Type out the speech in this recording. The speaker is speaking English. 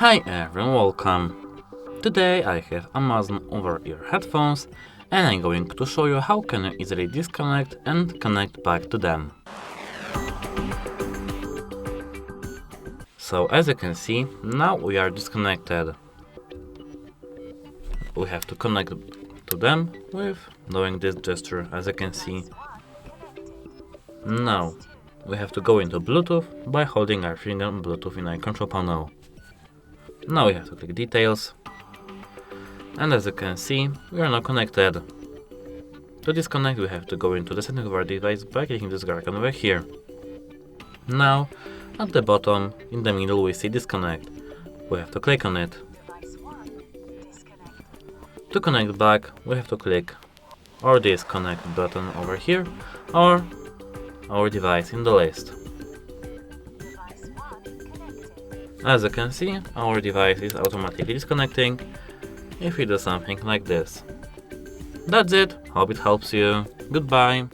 Hi everyone, welcome! Today I have Amazon over-ear headphones and I'm going to show you how can you easily disconnect and connect back to them. So as you can see, now we are disconnected. We have to connect to them with doing this gesture, as you can see. Now we have to go into Bluetooth by holding our finger on Bluetooth in our control panel. Now we have to click details, and as you can see, we are now connected. To disconnect, we have to go into the settings of our device by clicking this icon over here. Now, at the bottom, in the middle, we see disconnect. We have to click on it. To connect back, we have to click or disconnect button over here, or our device in the list. As you can see, our device is automatically disconnecting if we do something like this. That's it, hope it helps you. Goodbye!